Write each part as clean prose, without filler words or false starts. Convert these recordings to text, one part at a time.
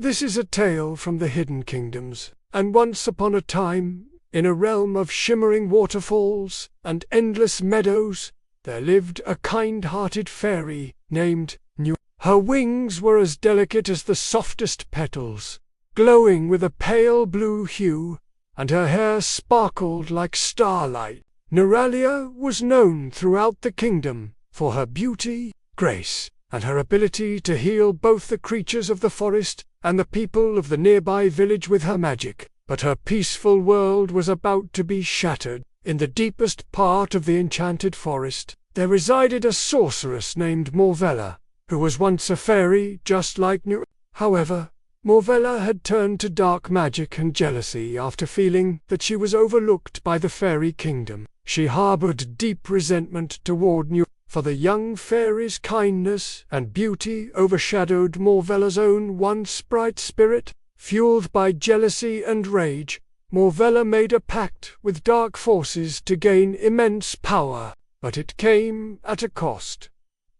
This is a tale from the hidden kingdoms, and once upon a time, in a realm of shimmering waterfalls and endless meadows, there lived a kind-hearted fairy named Nooraliya. Her wings were as delicate as the softest petals, glowing with a pale blue hue, and her hair sparkled like starlight. Nooraliya was known throughout the kingdom for her beauty, grace, and her ability to heal both the creatures of the forest and the people of the nearby village with her magic. But her peaceful world was about to be shattered. In the deepest part of the enchanted forest, there resided a sorceress named Morvella, who was once a fairy just like Nooraliya. However, Morvella had turned to dark magic and jealousy after feeling that she was overlooked by the fairy kingdom. She harbored deep resentment toward Nooraliya, for the young fairy's kindness and beauty overshadowed Morvella's own once bright spirit. Fueled by jealousy and rage, Morvella made a pact with dark forces to gain immense power, but it came at a cost.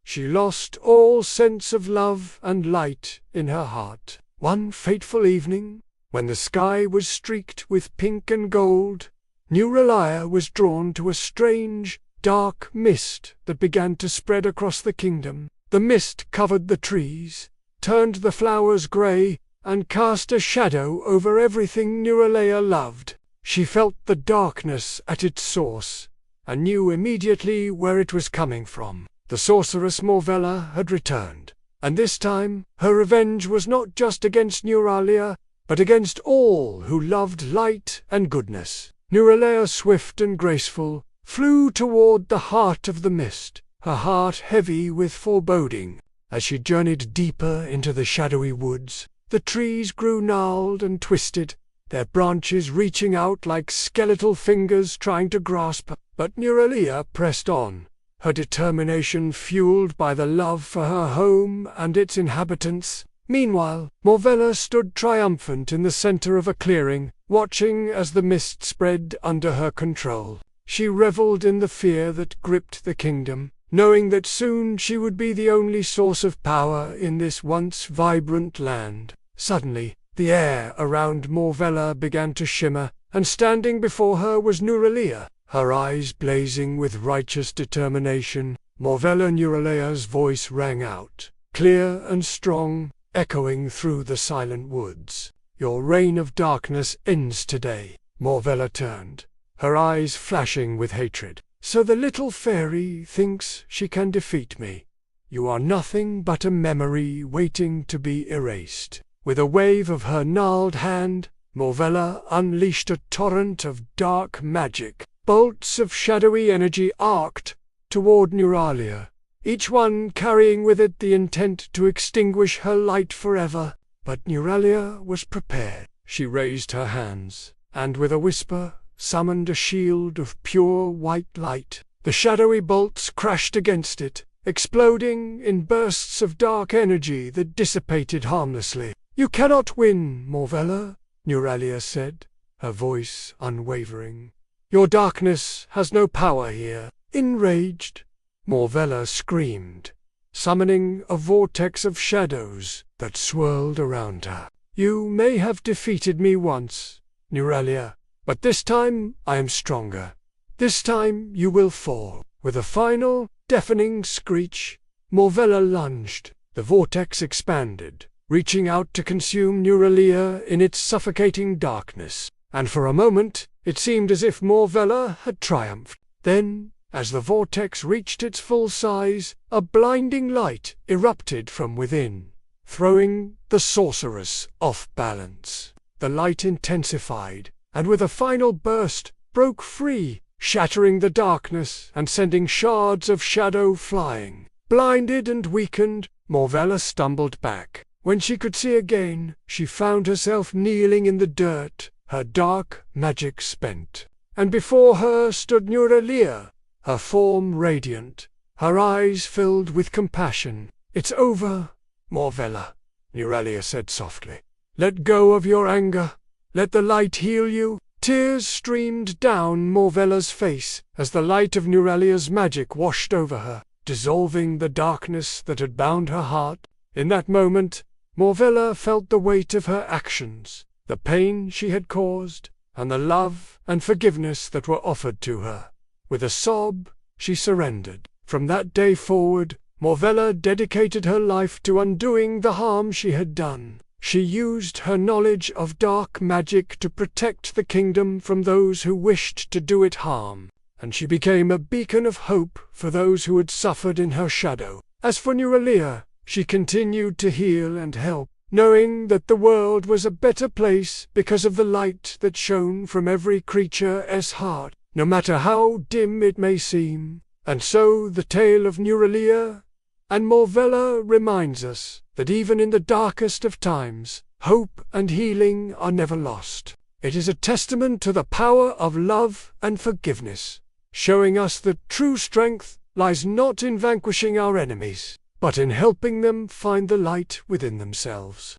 She lost all sense of love and light in her heart. One fateful evening, when the sky was streaked with pink and gold, Nooraliya was drawn to a strange, dark mist that began to spread across the kingdom. The mist covered the trees, turned the flowers grey, and cast a shadow over everything Nooraliya loved. She felt the darkness at its source, and knew immediately where it was coming from. The sorceress Morvella had returned, and this time her revenge was not just against Nooraliya, but against all who loved light and goodness. Nooraliya, swift and graceful, flew toward the heart of the mist, her heart heavy with foreboding. As she journeyed deeper into the shadowy woods, the trees grew gnarled and twisted, their branches reaching out like skeletal fingers trying to grasp her. But Nooraliya pressed on, her determination fueled by the love for her home and its inhabitants. Meanwhile, Morvella stood triumphant in the center of a clearing, watching as the mist spread under her control. She reveled in the fear that gripped the kingdom, knowing that soon she would be the only source of power in this once vibrant land. Suddenly, the air around Morvella began to shimmer, and standing before her was Nooraliya, her eyes blazing with righteous determination. Morvella, Nooraliya's voice rang out, clear and strong, echoing through the silent woods. "Your reign of darkness ends today." Morvella turned, her eyes flashing with hatred. "So the little fairy thinks she can defeat me. You are nothing but a memory waiting to be erased." With a wave of her gnarled hand, Morvella unleashed a torrent of dark magic. Bolts of shadowy energy arced toward Nooraliya, each one carrying with it the intent to extinguish her light forever. But Nooraliya was prepared. She raised her hands, and with a whisper summoned a shield of pure white light. The shadowy bolts crashed against it, exploding in bursts of dark energy that dissipated harmlessly. "You cannot win, Morvella," Nooraliya said, her voice unwavering. "Your darkness has no power here." Enraged, Morvella screamed, summoning a vortex of shadows that swirled around her. "You may have defeated me once, Nooraliya, but this time I am stronger. This time you will fall." With a final, deafening screech, Morvella lunged. The vortex expanded, reaching out to consume Nooraliya in its suffocating darkness, and for a moment it seemed as if Morvella had triumphed. Then, as the vortex reached its full size, a blinding light erupted from within, throwing the sorceress off balance. The light intensified, and with a final burst, broke free, shattering the darkness and sending shards of shadow flying. Blinded and weakened, Morvella stumbled back. When she could see again, she found herself kneeling in the dirt, her dark magic spent. And before her stood Nooraliya, her form radiant, her eyes filled with compassion. "It's over, Morvella," Nooraliya said softly. "Let go of your anger. Let the light heal you." Tears streamed down Morvella's face as the light of Nooraliya's magic washed over her, dissolving the darkness that had bound her heart. In that moment, Morvella felt the weight of her actions, the pain she had caused, and the love and forgiveness that were offered to her. With a sob, she surrendered. From that day forward, Morvella dedicated her life to undoing the harm she had done. She used her knowledge of dark magic to protect the kingdom from those who wished to do it harm, and she became a beacon of hope for those who had suffered in her shadow. As for Nooraliya, she continued to heal and help, knowing that the world was a better place because of the light that shone from every creature's heart, no matter how dim it may seem. And so the tale of Nooraliya and Morvella reminds us that even in the darkest of times, hope and healing are never lost. It is a testament to the power of love and forgiveness, showing us that true strength lies not in vanquishing our enemies, but in helping them find the light within themselves.